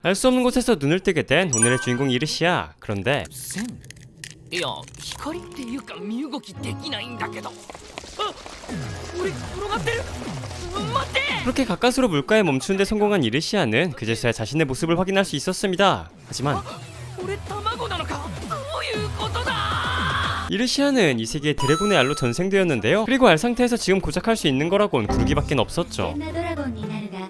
알 수 없는 곳에서 눈을 뜨게 된 오늘의 주인공 이르시아. 그런데 線いや光っていうか身動きできないんだけど俺転がってる待って 그렇게 가까스로 물가에 멈추는 데 성공한 이르시아는 그제서야 자신의 모습을 확인할 수 있었습니다. 하지만 俺卵なのかどういうことだ 이르시아는 이 세계의 드래곤의 알로 전생되었는데요. 그리고 알 상태에서 지금 고작할 수 있는 거라곤 구르기밖에 없었죠. 変なドラゴンになるが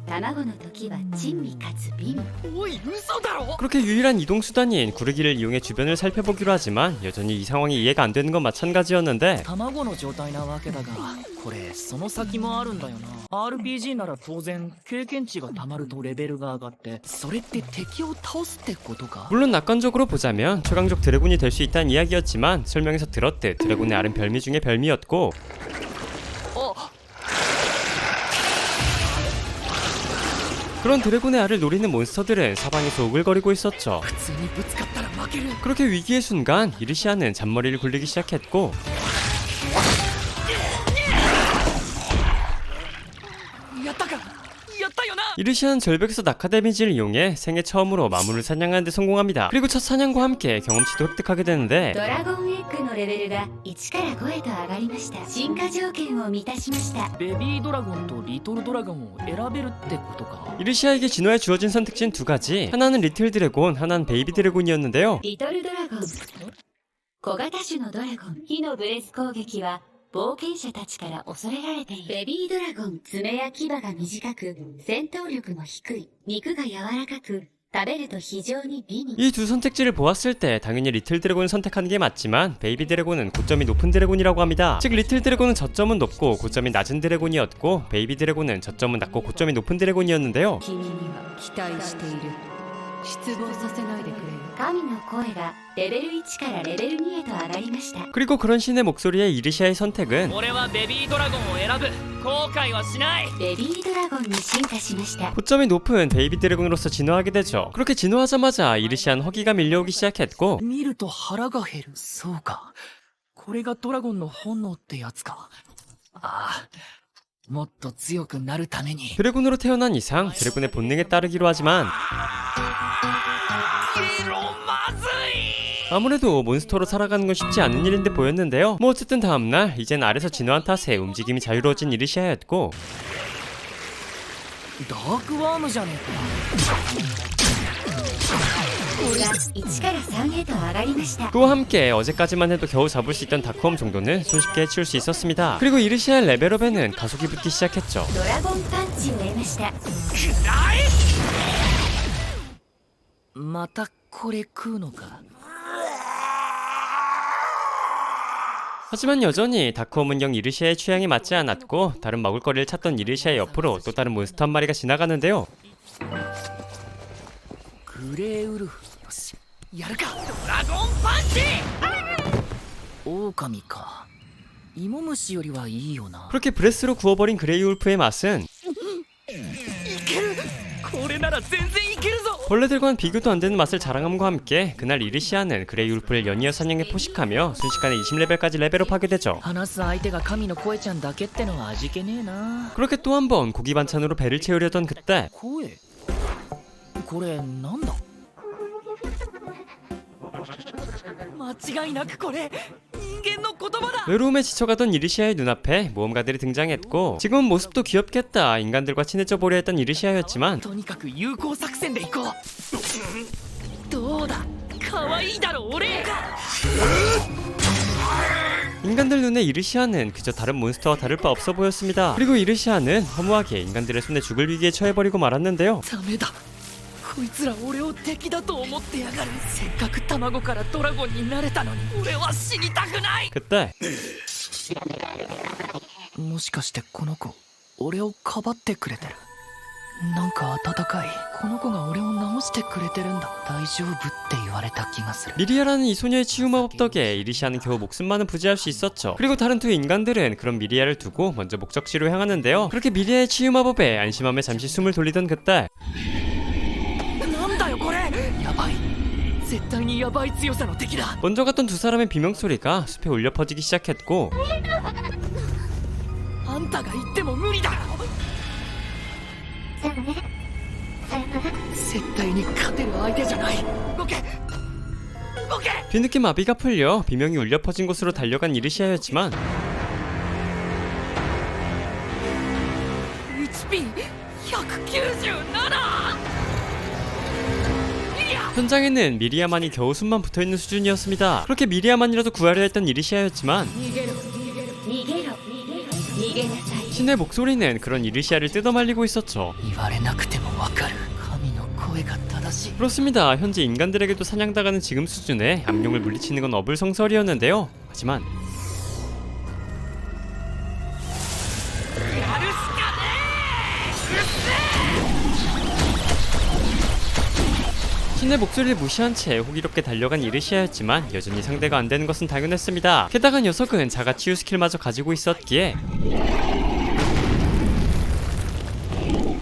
卵の時は珍味かつ美味おい嘘だろ 그렇게 유일한 이동 수단인 구르기를 이용해 주변을 살펴보기로 하지만 여전히 이 상황이 이해가 안 되는 건 마찬가지였는데 卵の状態なわけだがこれその先もあるんだよな RPG なら当然経験値が溜まるとレベルが上がってそれって敵を倒すってことか 물론 낙관적으로 보자면 최강적 드래곤이 될 수 있다는 이야기였지만 설명에서 들었듯 드래곤의 알은 별미 중에 별미였고 그런 드래곤의 알을 노리는 몬스터들은 사방에서 오글거리고 있었죠. 普通にぶつかったら負ける 그렇게 위기의 순간 이르시아는 잔머리를 굴리기 시작했고 やったかやったよな 이르시아는 절벽에서 낙하 데미지를 이용해 생애 처음으로 마물을 사냥하는 데 성공합니다. 그리고 첫 사냥과 함께 경험치도 획득하게 되는데 ドラゴンエッグのレベルが1から5へと上がりました進化条件を満たしましたベビードラゴンとリトルドラゴンを選べるってことか 이르시아에게 진화에 주어진 선택지는 두 가지. 하나는 리틀 드래곤, 하나는 베이비 드래곤이었는데요. リトルドラゴン小型種のドラゴン火のブレス攻撃は冒険者たちから恐れられているベビードラゴン爪や牙が短く戦闘力も低い肉が柔らかく食べると非常に美味 이 두 선택지를 보았을 때 당연히 리틀 드래곤을 선택하는 게 맞지만 베이비 드래곤은 고점이 높은 드래곤이라고 합니다. 즉 리틀 드래곤은 저점은 높고 고점이 낮은 드래곤이었고 베이비 드래곤은 저점은 낮고 고점이 높은 드래곤이었는데요. 君には期待している失望させないでくれよ神の声がレベル1からレベル2へと上がりました 그리고 그런 신의 목소리에 이르시아의 선택은 俺はベビードラゴンを選ぶ後悔はしないベビードラゴンに進化しました 고점이 높은 베이비 드래곤으로서 진화하게 되죠. 그렇게 진화하자마자 이르시아는 허기가 밀려오기 시작했고 見ると腹が減るそうかこれがドラゴンの本能ってやつかああもっと強くなるために 드래곤으로 태어난 이상 드래곤의 본능에 따르기로 하지만 ゲロまずい 아무래도 몬스터로 살아가는 건 쉽지 않은 일인데 보였는데요. 뭐 어쨌든 다음날 이젠 알에서 진화한 탓에 움직임이 자유로워진 이르시아였고 ダークワームじゃねが1から3へと上がりました 그와 함께 어제까지만 해도 겨우 잡을 수 있던 다크홈 정도는 손쉽게 해치울 수 있었습니다. 그리고 이르시아의 레벨업에는 가속이 붙기 시작했죠. ドラゴンパンチを得ましたえかまたこれ食うのか 하지만 여전히 다크홈은 영 이르시아의 취향에 맞지 않았고 다른 먹을거리를 찾던 이르시아 옆으로 또 다른 몬스터 한 마리가 지나가는데요. グレーウルフよしやるかドラゴンパンチ狼か芋虫よりはいいよな 그렇게 브레스로 구워버린 그레이 울프의 맛은 いけるこれなら全然いけるぞ 벌레들과는 비교도 안 되는 맛을 자랑함과 함께 그날 이르시아는 그레이 울프를 연이어 사냥해 포식하며 순식간에 20레벨까지 레벨업하게 되죠. 話す相手が神の声ちゃんだけってのは味気ねえな 그렇게 또 한 번 고기 반찬으로 배를 채우려던 그때 声これなんだ間違いなくこれ人間の言葉だ 외로움에 지쳐가던 이르시아의 눈앞에 모험가들이 등장했고 지금은 모습도 귀엽겠다 인간들과 친해져 보려 했던 이르시아였지만 とにかく有効作戦で行こうどうだ可愛いだろ俺 인간들 눈에 이르시아는 그저 다른 몬스터와 다를 바 없어 보였습니다. 그리고 이르시아는 허무하게 인간들의 손에 죽을 위기에 처해버리고 말았는데요. ダメだこいつら俺を敵だと思ってやがるせっかく卵からドラゴンになれたのに俺は死にたくない 그때 もしかしてこの子俺をかばってくれてるなんか温かいこの子が俺を治してくれてるんだ大丈夫って言われた気がする 미리아라는 이 소녀의 치유 마법 덕에 이르시아는 겨우 목숨만은 부지할 수 있었죠. 그리고 다른 두 인간들은 그런 미리아를 두고 먼저 목적지로 향하는데요. 그렇게 미리아의 치유 마법에 안심함에 잠시 숨을 돌리던 그때 なんだよこれやばい絶対にやばい強さの敵だ 먼저 갔던 두 사람의 비명소리가 숲에 울려 퍼지기 시작했고 あんたが言っても無理だろそうねさよなら。絶対に勝てる相手じゃない。動け動け。 뒤늦게 마비가 풀려 비명이 울려 퍼진 곳으로 달려간 이르시아였지만 HP 197. 현장에는 미리아만이 겨우 숨만 붙어있는 수준이었습니다. 그렇게 미리아만이라도 구하려 했던 이르시아였지만 逃げろ逃げろ逃げなさい。 신의 목소리는 그런 이르시아를 뜯어말리고 있었죠. 言われなくてもわかる。神の声が正しい。 그렇습니다. 현재 인간들에게도 사냥당하는 지금 수준의 암룡을 물리치는 건 어불성설이었는데요. 하지만 신의 목소리를 무시한 채 호기롭게 달려간 이르시아였지만 여전히 상대가 안 되는 것은 당연했습니다. 게다가 녀석은 자가 치유 스킬마저 가지고 있었기에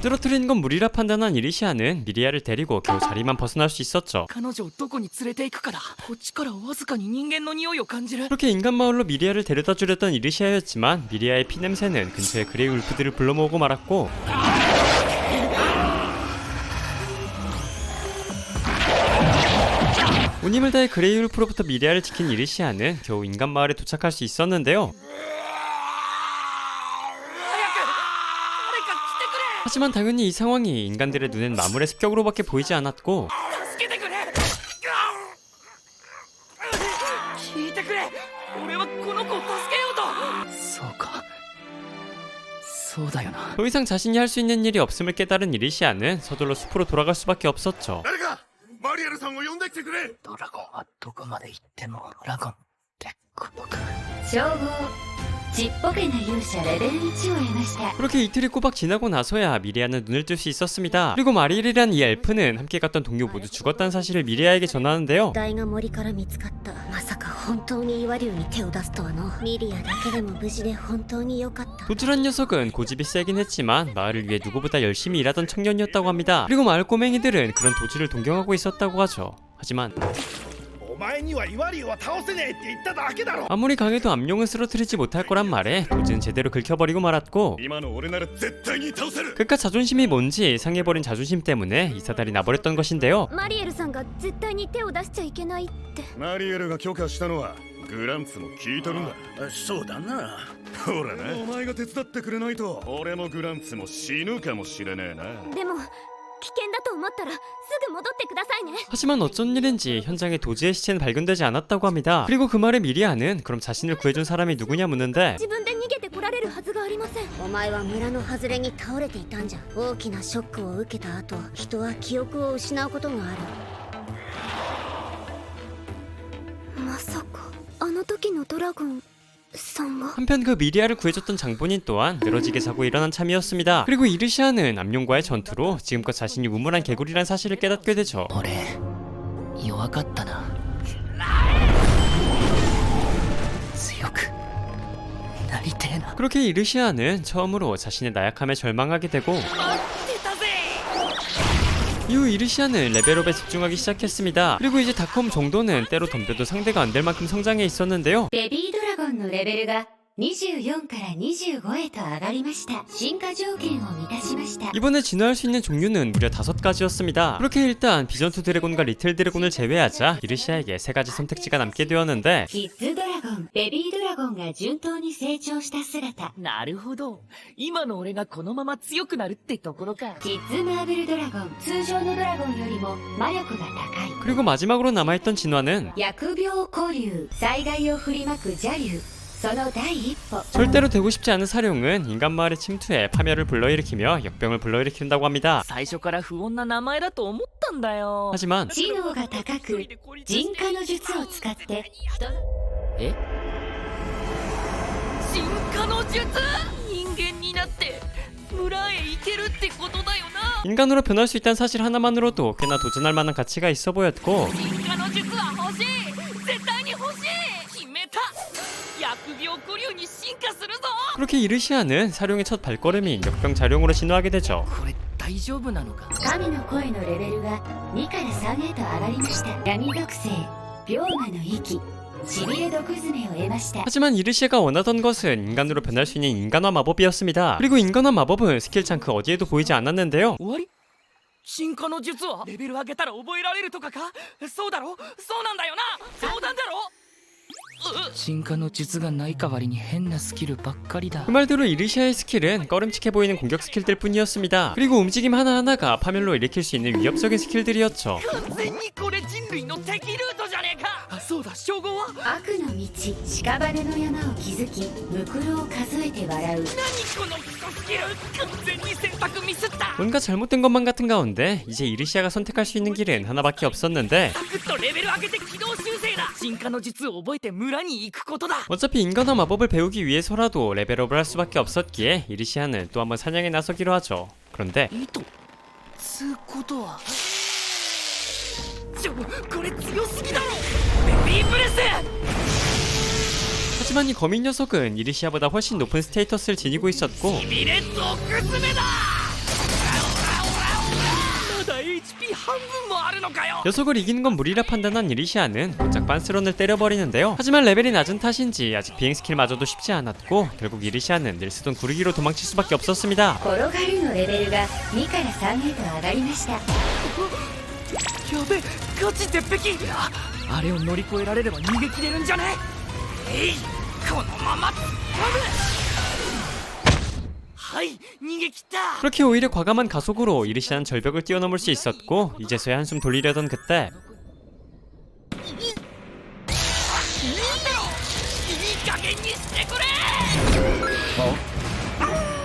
쓰러뜨리는 건 무리라 판단한 이르시아는 미리아를 데리고 겨우 자리만 벗어날 수 있었죠. 彼女をどこに連れて行くかだ。こっちからわずかに人間の匂いを感じる。 그렇게 인간 마을로 미리아를 데려다 주려던 이르시아였지만 미리아의 피냄새는 근처의 그레이 울프들을 불러모으고 말았고 온 힘을 다해 그레이 울프로부터 미리아를 지킨 이르시아는 겨우 인간 마을에 도착할 수 있었는데요. 하지만 당연히 이 상황이 인간들의 눈엔 마물의 습격으로밖에 보이지 않았고 助けてくれ。聞いてくれ。俺はこの子を助けようと。そうか。そうだよな。 더 이상 자신이 할 수 있는 일이 없음을 깨달은 이르시아는 서둘러 숲으로 돌아갈 수밖에 없었죠. 誰かマリエルさんを呼んできてくれ。ドラゴンはどこまで行ってもドラゴンってことか。称号ちっぽけな勇者レベル1を得ました。 그렇게 이틀이 꼬박 지나고 나서야 미리아는 눈을 뜰 수 있었습니다. 그리고 마리엘이란 이 엘프는 함께 갔던 동료 모두 죽었다는 사실을 미리아에게 전하는데요. 遺体が森から見つかった。まさか本当に岩竜に手を出すとはの。ミリアだけでも無事で本当に良かった。 도출한 녀석은 고집이 세긴 했지만 마을을 위해 누구보다 열심히 일하던 청년이었다고 합니다. 그리고 마을 꼬맹이들은 그런 도주를 동경하고 있었다고 하죠. 하지만 お前には岩竜は倒せねえって言っただけだろ。 아무리 강해도 암룡을 쓰러뜨리지 못할 거란 말에 도주는 제대로 긁혀버리고 말았고 今の俺なら絶対に倒せる。 그깟 자존심이 뭔지 상해버린 자존심 때문에 이 사달이 나버렸던 것인데요. マリエルさんが絶対に手を出しちゃいけないって。マリエルが許可したのはグランツも聞いとるんだ。そうだな。ほらな。お前が手伝ってくれないと俺もグランツも死ぬかもしれねえな。でも危険だと思ったらすぐ戻ってくださいね。 하지만 어쩐 일인지 현장에 도지의 시체는 발견되지 않았다고 합니다. 그리고 그 말에 미리아는 그럼 자신을 구해준 사람이 누구냐 묻는데 自分で逃げてこられるはずがありません。お前は村の外れに倒れていたんじゃ。大きなショックを受けた後、人は記憶を失うことがある。まさかあの時のドラゴンさんが。 한편 그 미리아를 구해줬던 장본인 또한 늘어지게 자고 일어난 참이었습니다. 그리고 이르시아는 암룡과의 전투로 지금껏 자신이 우물한 개구리란 사실을 깨닫게 되죠. 俺弱かったな。強くなりてえな。 그렇게 이르시아는 처음으로 자신의 나약함에 절망하게 되고 待ってたぜ。 이후 이르시아는 레벨업에 집중하기 시작했습니다. 그리고 이제 다컴 정도는 때로 덤벼도 상대가 안 될 만큼 성장해 있었는데요. ベビードラゴンのレベルが24から25へと上がりました。進化条件を満たしました。 이번에 진화할 수 있는 종류는 무려 5가지였습니다. 그렇게 일단 비전투 드래곤과 리틀 드래곤을 제외하자 이르시아에게 3가지 선택지가 남게 되었는데 キッズドラゴン、ベビードラゴンが順当に成長した姿。なるほど。今の俺がこのまま強くなるってところか。キッズマーブルドラゴン、通常のドラゴンよりも魔力が高い。 그리고 마지막으로 남아있던 진화는 疫病古竜、災害を振りまく邪竜。その第一歩。 절대로 되고 싶지 않은 사룡은 인간 마을에 침투해 파멸을 불러일으키며 역병을 불러일으킨다고 합니다. 最初から不穏な名前だと思ったんだよ。 하지만 知能が高く、人化の術を使って人え？進化の術？人間になって村へ行けるってことだよな。 인간으로 변할 수 있다는 사실 하나만으로도 꽤나 도전할 만한 가치가 있어 보였고 進化の術は欲しい。絶対に欲しい。決めた。疫病古竜に進化するぞ。 그렇게 이르시아는 사룡의 첫 발걸음인 역병 자룡으로 진화하게 되죠. これ大丈夫なのか。神の声のレベルが2から3へと上がりました。闇属性、病魔の息、しびれ毒爪を得ました。 하지만 이르시아가 원하던 것은 인간으로 변할 수 있는 인간화 마법이었습니다. 그리고 인간화 마법은 스킬창 그 어디에도 보이지 않았는데요. 終わり？進化の術はレベル上げたら覚えられるとかか。そうだろ、そうなんだよな、冗談だろ。進化の術がない代わりに変なスキルばっかりだ。그 말대로 이르시아의 스킬은 꺼림칙해 보이는 공격 스킬들 뿐이었습니다. 그리고 움직임 하나하나가 파멸로 일으킬 수 있는 위협적인 스킬들이었죠. 完全にこれ人類の敵ルートじゃねえか。あ、そうだ、称号は悪の道屍の山を築きムクロを数えて笑う。何このクソスキル。完全に選択ミスった。 뭔가 잘못된 것만 같은 가운데 이제 이르시아가 선택할 수 있는 길은 하나밖에 없었는데 サクッとレベル上げて軌道修正だ。進化の術を覚えて村に行くことだ。 어차피 인간화 마법을 배우기 위해서라도 레벨업을 할 수밖에 없었기에 이르시아는 또 한번 사냥에 나서기로 하죠. 그런데 糸つうことはこれ強すぎだろ。ベビーブレス。 하지만 이 거민 녀석은 이르시아보다 훨씬 높은 스테이터스를 지니고 있었고 ビレットをくすめだ。まだ HP 半分もあるのかよ。 녀석을 이기는 건 무리라 판단한 이르시아는 곧장 빤스런을 때려버리는데요. 하지만 레벨이 낮은 탓인지 아직 비행 스킬마저도 쉽지 않았고 결국 이르시아는 늘 쓰던 구르기로 도망칠 수밖에 없었습니다. 転がるのレベルが2から3へと上がりました。やべ、ガチ鉄壁。あれを乗り越えられれば逃げ切れるんじゃね。えい、このまま。はい、逃げ切った。 그렇게 오히려 과감한 가속으로 이르시아는 절벽을 뛰어넘을 수 있었고 이제서야 한숨 돌리려던 그때 いい加減にしてくれ。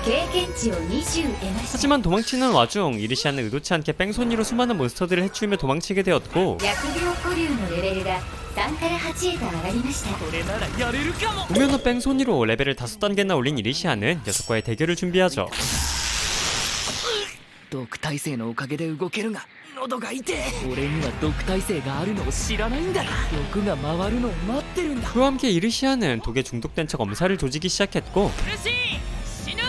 経験値を20得ました。 하지만 도망치는 와중 이르시아는 의도치 않게 뺑소니로 수많은 몬스터들을 해치우며 도망치게 되었고 疫病古流のレベルが3から8へと上がりました。これならやれるかも。 우연한 뺑소니로 레벨을 5단계나 올린 이르시아는 녀석과의 대결을 준비하죠. 毒耐性のおかげで動けるが喉が痛え。俺には毒耐性があるのを知らないんだ。毒が回るのを待ってるんだ。 그와 함께 이르시아는 독에 중독된 척 엄살을 조지기 시작했고 苦しい、死ぬ。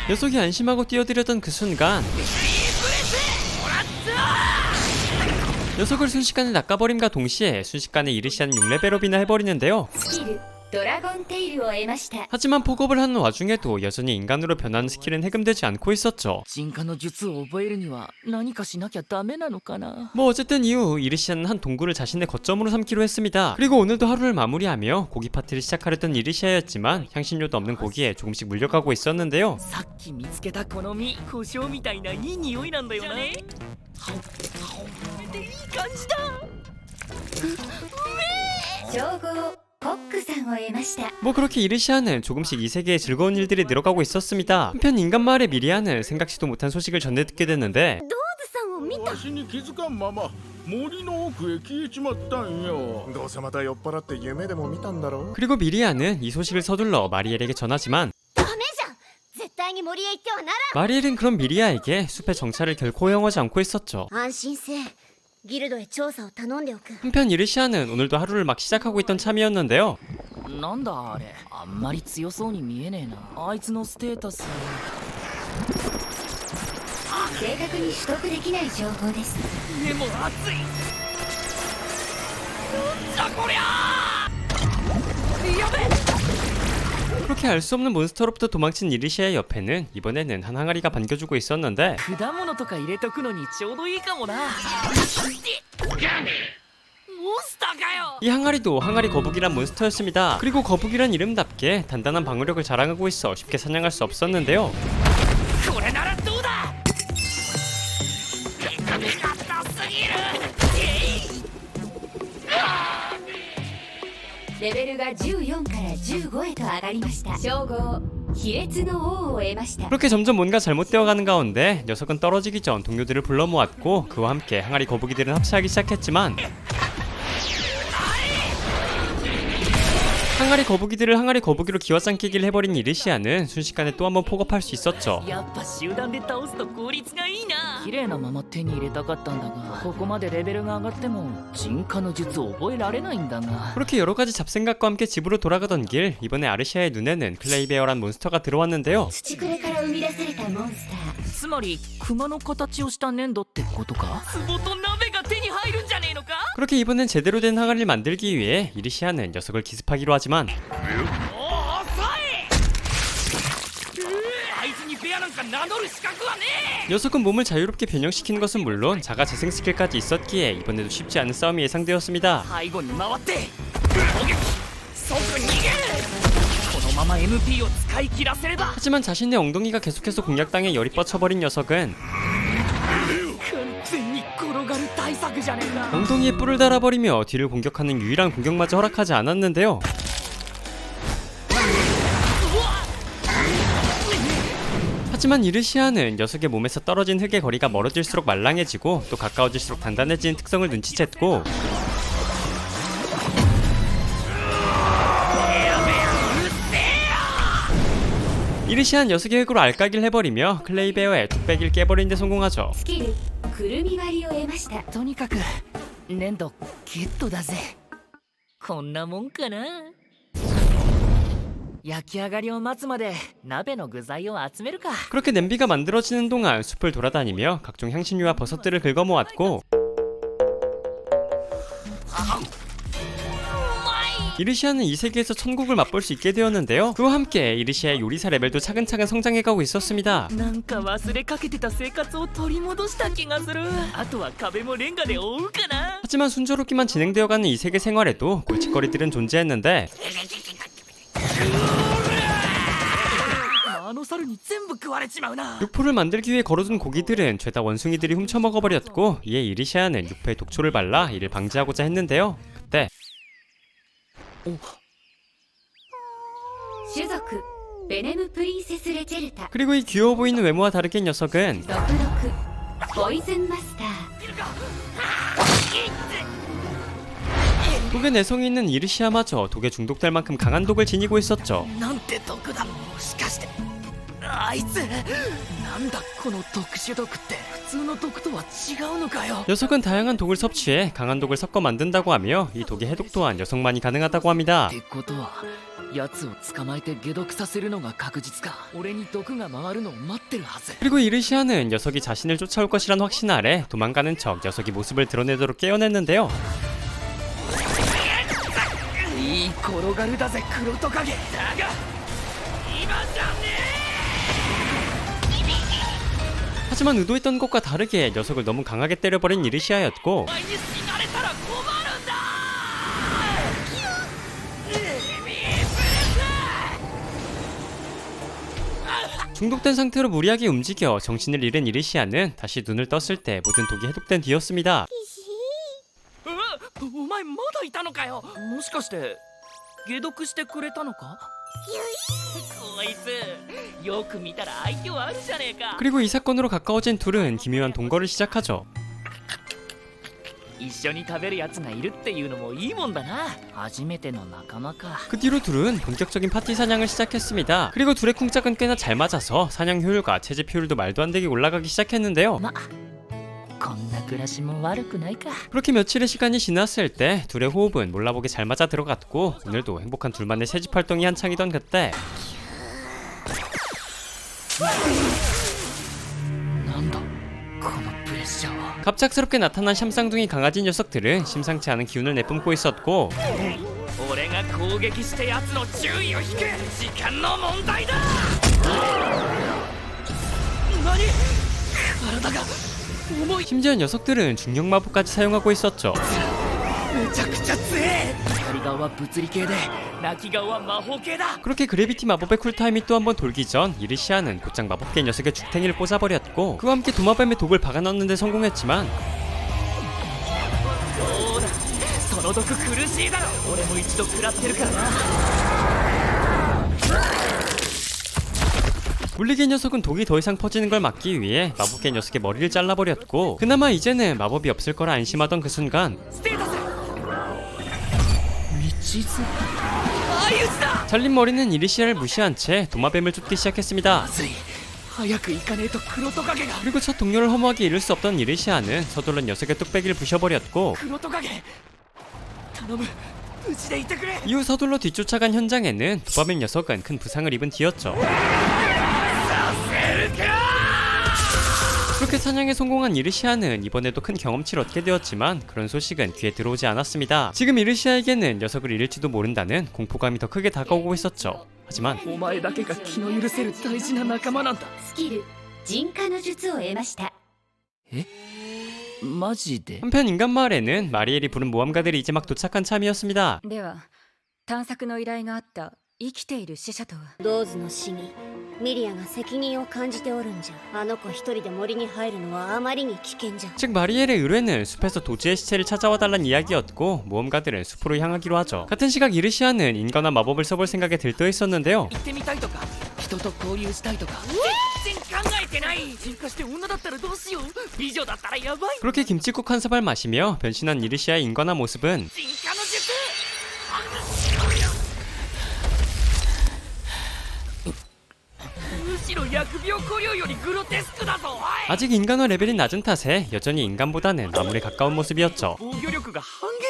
녀석이 안심하고 뛰어들려던 그 순간 녀석을 순식간에 낚아버림과 동시에 순식간에 이르시아는 6레벨업이나 해버리는데요. スキルドラゴンテイルを得ました。 하지만 폭업을 하는 와중에도 여전히 인간으로 변하는 스킬은 해금되지 않고 있었죠. 進化の術を覚えるには何かしなきゃダメなのかな。 뭐 어쨌든 이후 이르시아는 한 동굴을 자신의 거점으로 삼기로 했습니다. 그리고 오늘도 하루를 마무리하며 고기 파티를 시작하려던 이르시아였지만 향신료도 없는 고기에 조금씩 물려가고 있었는데요. さっき見つけたこの実、胡椒みたいないい匂いなんだよな。でいい感じだ。称号コックさんを得ました。 뭐 그렇게 이르시아는 조금씩 이 세계에 즐거운 일들이 늘어가고 있었습니다. 한편 인간 마을의 미리아는 생각지도 못한 소식을 전해 듣게 됐는데 ドーズさんを見た。わしに気づかんまま森の奥へ消えちまったんよ。どうせまた酔っ払って夢でも見たんだろう。 그리고 미리아는 이 소식을 서둘러 마리엘에게 전하지만 ダメじゃん、絶対に森へ行ってはならん。 마리엘은 그런 미리아에게 숲의 정찰을 결코 허용하지 않고 있었죠. 安心せえ、ギルドへ調査を頼んでおく。 한편 이르시아는 오늘도 하루를 막 시작하고 있던 참이었는데요. なんだあれ、あんまり強そうに見えねえな。あいつのステータス。正確に取得できない情報です。でも熱い。なんじゃこりゃ。やべ。 그렇게 알 수 없는 몬스터로부터 도망친 이르시아의 옆에는 이번에는 한 항아리가 반겨주고 있었는데 果物とか入れとくのにちょうどいいかもな。モンスターかよ。 이 항아리도 항아리 거북이란 몬스터였습니다. 그리고 거북이란 이름답게 단단한 방어력을 자랑하고 있어 쉽게 사냥할 수 없었는데요. これならどうだ。硬すぎる。レベルが14から15へと上がりました。称号卑劣の王を得ました。 그렇게 점점 뭔가 잘못되어가는 가운데 녀석은 떨어지기 전 동료들을 불러 모았고 그와 함께 항아리 거북이들은 합체하기 시작했지만 항아리 거북이들을 항아리 거북이로 기와짱깨기를 해버린 이르시아는 순식간에 또 한번 폭업할 수 있었죠. やっぱ集団で倒すと効率がいいな。綺麗なまま手に入れたかったんだが、ここまでレベルが上がっても進化の術を覚えられないんだが。 그렇게 여러가지 잡생각과 함께 집으로 돌아가던 길 이번에 아르시아의 눈에는 클레이베어란 몬스터가 들어왔는데요. 土くれから生み出されたモンスター。つまり熊の形をした粘土ってことか。壺と鍋が手に入るんじゃねえのか。 그렇게 이번엔 제대로 된 항아리를 만들기 위해 이르시아는 녀석을 기습하기로 하지만 お遅い。あいつにベアなんか舐 녀석은 몸을 자유롭게 변형시키는 것은 물론 자가 재생 스킬까지 있었기에 이번에도 쉽지 않은 싸움이 예상되었습니다. 背後に回って攻撃即逃げるこのまま MP を使い切らせれば 하지만 자신의 엉덩이가 계속해서 공략당해 열이 뻗쳐버린 녀석은 完全に転がる対策じゃねえか 엉덩이에 뿔을 달아버리며 뒤를 공격하는 유일한 공격마저 허락하지 않았는데요. 하지만 이르시아는 녀석의 몸에서 떨어진 흙의 거리가 멀어질수록 말랑해지고 또 가까워질수록 단단해지는 특성을 눈치챘고 이르시아는 녀석의 흙으로 알까기를 해버리며 클레이베어의 뚝배기를 깨버리는 데 성공하죠. スキルくるみ割りを得ました。とにかく粘土ゲットだぜこんなもんかな焼き上がりを待つまで鍋の具材を集めるか 그렇게 냄비가 만들어지는 동안 숲을 돌아다니며 각종 향신료와 버섯들을 긁어모았고 이르시아는 이 세계에서 천국을 맛볼 수 있게 되었는데요. 그와 함께 이르시아의 요리사 레벨도 차근차근 성장해가고 있었습니다. なんか忘れかけてた生活を取り戻した気がするあとは壁もレンガで覆うかな 하지만 순조롭게만 진행되어가는 이 세계 생활에도 골칫거리들은 존재했는데 あの猿に全部食われちまうな 육포를 만들기 위해 걸어둔 고기들은 죄다 원숭이들이 훔쳐먹어버렸고 이에 이르시아는 육포에 독초를 발라 이를 방지하고자 했는데요. 그때 種族ベネムプリンセスレチェルタ 그리고 이 귀여워 보이는 외모와 다르게 녀석은 66ポイズンマスター 독에 내성이 있는 이르시아마저 독에 중독될 만큼 강한 독을 지니고 있었죠. なんて毒だもしかしてあいつなんだこの特殊毒って普通の毒とは違うのかよ 녀석은 다양한 독을 섭취해 강한 독을 섞어 만든다고 하며 이 독의 해독 또한 녀석만이 가능하다고 합니다. ってことは奴を捕まえて解毒させるのが確実か俺に毒が回るのを待ってるはず 그리고 이르시아는 녀석이 자신을 쫓아올 것이란 확신 아래 도망가는 척 녀석이 모습을 드러내도록 깨어냈는데요. いい転がるだぜ黒トカゲだが今じゃね 하지만 의도했던 것과 다르게 녀석을 너무 강하게 때려버린 이르시아였고 お前に死なれたら困るんだ 중독된 상태로 무리하게 움직여 정신을 잃은 이르시아는 다시 눈을 떴을 때 모든 독이 해독된 뒤였습니다. お前まだいたのかよもしかして解毒してくれたのかこいつよく見たら愛嬌あるじゃねえか 그리고 이 사건으로 가까워진 둘은 기묘한 동거를 시작하죠. 一緒に食べるやつがいるっていうのもいいもんだな初めての仲間か 그 뒤로 둘은 본격적인 파티 사냥을 시작했습니다. 그리고 둘의 쿵짝은 꽤나 잘 맞아서 사냥 효율과 채집 효율도 말도 안 되게 올라가기 시작했는데요. こんな暮らしも悪くないか 그렇게 며칠의 시간이 지났을 때 둘의 호흡은 몰라보게 잘 맞아 들어갔고 오늘도 행복한 둘만의 채집 활동이 한창이던 그때 なんだこのプレッシャーは 갑작스럽게 나타난 샴쌍둥이 강아지 녀석들은 심상치 않은 기운을 내뿜고 있었고 俺が攻撃して奴の注意を引く時間の問題だ何体が重い 심지어 녀석들은 중력 마법까지 사용하고 있었죠. めちゃくちゃ強え光顔は物理系で泣き顔は魔法系だ 그렇게 그래비티 마법의 쿨타임이 또 한 번 돌기 전 이르시아는 곧장 마법계 녀석의 죽탱이를 꽂아버렸고 그와 함께 도마뱀의 독을 박아 넣는 데 성공했지만 そうだその毒苦しいだろ俺も一度食らってるからな 물리계 녀석은 독이 더 이상 퍼지는 걸 막기 위해 마법계 녀석의 머리를 잘라버렸고 그나마 이제는 마법이 없을 거라 안심하던 그 순간 ステータス道図相打ちだ 잘린 머리는 이르시아를 무시한 채 도마뱀을 쫓기 시작했습니다. まずい早く行かねえと黒トカゲが 그리고 첫 동료를 허무하게 잃을 수 없던 이르시아는 서둘러 녀석의 뚝배기를 부셔버렸고 黒トカゲ頼む無事でいてくれ 이후 서둘러 뒤쫓아간 현장에는 도마뱀 녀석은 큰 부상을 입은 뒤였죠. 그렇게 사냥에 성공한 이르시아는 이번에도 큰 경험치를 얻게 되었지만 그런 소식은 귀에 들어오지 않았습니다. 지금 이르시아에게는 녀석을 잃을지도 모른다는 공포감이 더 크게 다가오고 있었죠. 하지만 お前だけが気の許せる大事な仲間なんだスキル人化の術を得ました。マジで？ 한편 인간 마을에는 마리엘이 부른 모험가들이 이제 막 도착한 참이었습니다. では探索の依頼があった生きている死者とは。ドーズの死にミリアが責任を感じておるんじゃ。あの子一人で森に入るのはあまりに危険じゃ。 즉 마리엘의 의뢰는 숲에서 도주의 시체를 찾아와달란 이야기였고 모험가들은 숲으로 향하기로 하죠. 같은 시각 이르시아는 인간화 마법을 써볼 생각에 들떠 있었는데요. 行ってみたいとか人と交流したいとか全然考えてない。進化して女だったらどうしよう。美女だったらやばい。 그렇게 김치국 한 사발 마시며 변신한 이르시아의 인간화 모습은 進化の術。 むしろ疫病古流よりグロテスクだぞ。おい 아직 인간화 레벨이 낮은 탓에 여전히 인간보다는 아무리 가까운 모습이었죠. 防御力が半減。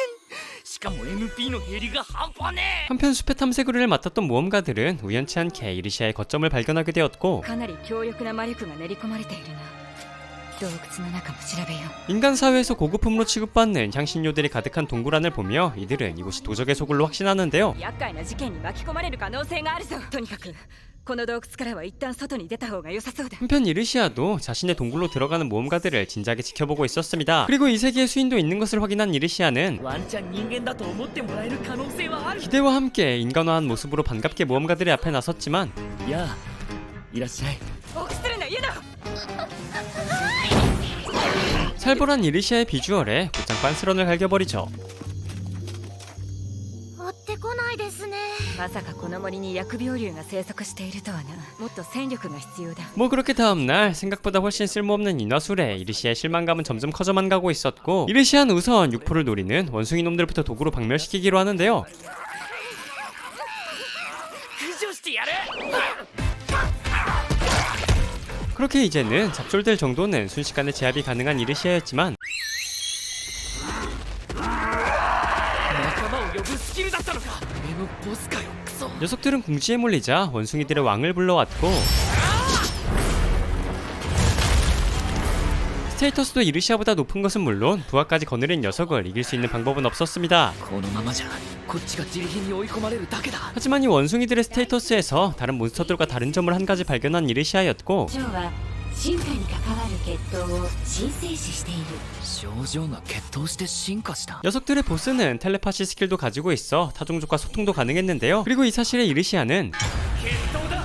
しかも MP の減りが半端ねえ。 한편 숲의 탐색 의뢰를 맡았던 모험가들은 우연치 않게 이르시아의 거점을 발견하게 되었고 かなり強力な魔力が練り込まれているな。洞窟の中も調べよう。 인간 사회에서 고급품으로 취급받는 향신료들이 가득한 동굴안을 보며 이들은 이곳이 도적의 소굴로 확신하는데요. 厄介な事件に巻き込まれる可能性があるぞ。とにかくこの洞窟からは一旦外に出た方が良さそうだ。 한편 이르시아도 자신의 동굴로 들어가는 모험가들을 진작에 지켜보고 있었습니다. 그리고 이 세계에 수인도 있는 것을 확인한 이르시아는 ワンチャン人間だと思ってもらえる可能性はある。 기대와 함께 인간화한 모습으로 반갑게 모험가들의 앞에 나섰지만 やあ、いらっしゃい。臆するなユナ。 살벌한 이르시아의 비주얼에 곧장 빤스런을 갈겨버리죠. 追ってこないですね。まさかこの森に疫病竜が生息しているとはな。もっと戦力が必要だ。 뭐 그렇게 다음날 생각보다 훨씬 쓸모없는 인화술에 이르시아의 실망감은 점점 커져만 가고 있었고 이르시아는 우선 육포를 노리는 원숭이 놈들부터 도구로 박멸시키기로 하는데요. 駆除してやる。 그렇게 이제는 잡졸될 정도는 순식간에 제압이 가능한 이르시아였지만 仲間を呼ぶスキルだったのか。俺のボスかよ、クソ。 녀석들은 궁지에 몰리자 원숭이들의 왕을 불러왔고 스테이터스도 이르시아보다 높은 것은 물론 부하까지 거느린 녀석을 이길 수 있는 방법은 없었습니다. このままじゃこっちが自利品に追い込まれるだけだ。 하지만 이 원숭이들의 스테이터스에서 다른 몬스터들과 다른 점을 한 가지 발견한 이르시아였고 ジョーは進化に関わる血統を神聖視している。症状が血統して進化した。 녀석들의 보스는 텔레파시 스킬도 가지고 있어 타종족과 소통도 가능했는데요. 그리고 이 사실에 이르시아는 血統だ。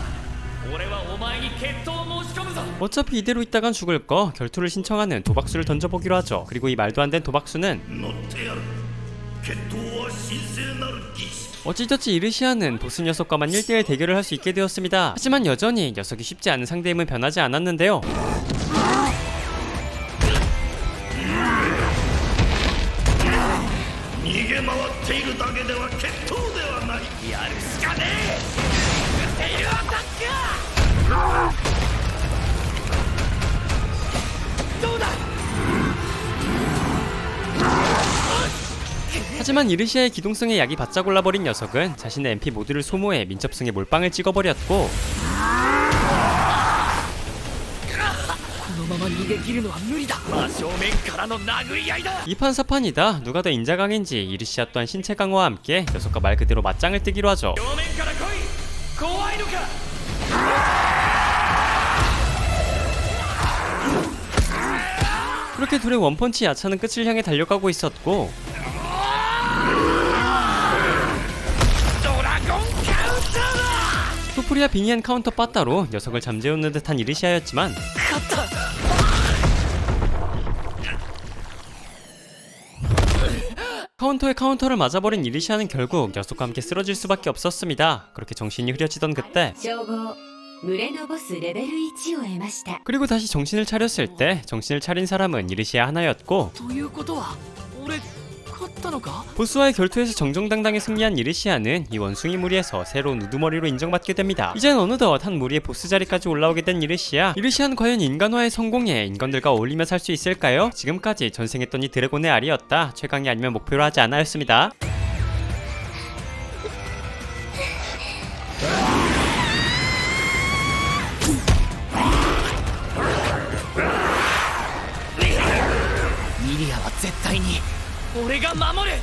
俺はお前に血統を申し込むぞ。 어차피 이대로 있다간 죽을 거 결투를 신청하는 도박수를 던져보기로 하죠. 그리고 이 말도 안 된 도박수는 乗ってやる決闘は神聖なる儀式 어찌저찌 이르시아는 보스 녀석과만 1대1 대결을 할 수 있게 되었습니다. 하지만 여전히 녀석이 쉽지 않은 상대임은 변하지 않았는데요. 逃げ回っているだけでは決闘ではない。やるしかねえ。テイルアタック。どうだ。 하지만 이르시아의 기동성에 약이 바짝 올라버린 녀석은 자신의 MP 모두를 소모해 민첩성에 몰빵을 찍어버렸고 このまま逃げ切るのは無理だ。真正面からの殴り合いだ。 이판사판이다. 누가 더 인자 강인지 이르시아 또한 신체 강화와 함께 녀석과 말 그대로 맞짱을 뜨기로 하죠. 正面から来い。怖いのか。 그렇게 둘의 원펀치 야차는 끝을 향해 달려가고 있었고 ドラゴンカウンターだ。 토프리아 빙의한 카운터 빠따로 녀석을 잠재우는 듯한 이르시아였지만 勝った。 카운터에 카운터를 맞아버린 이르시아는 결국 녀석과 함께 쓰러질 수밖에 없었습니다. 그렇게 정신이 흐려지던 그때 称号群れのボスレベル1を得ました。 그리고 다시 정신을 차렸을 때 정신을 차린 사람은 이르시아 하나였고 ということは俺勝ったのか。 보스와의 결투에서 정정당당히 승리한 이르시아는 이 원숭이 무리에서 새로운 우두머리로 인정받게 됩니다. 이젠 어느덧 한 무리의 보스 자리까지 올라오게 된 이르시아는 과연 인간화에 성공해 인간들과 어울리며 살 수 있을까요? 지금까지 전생했던 이 드래곤의 알이었다. 최강이 아니면 목표로 하지 않아였습니다. 미리アは絶対に俺が守る。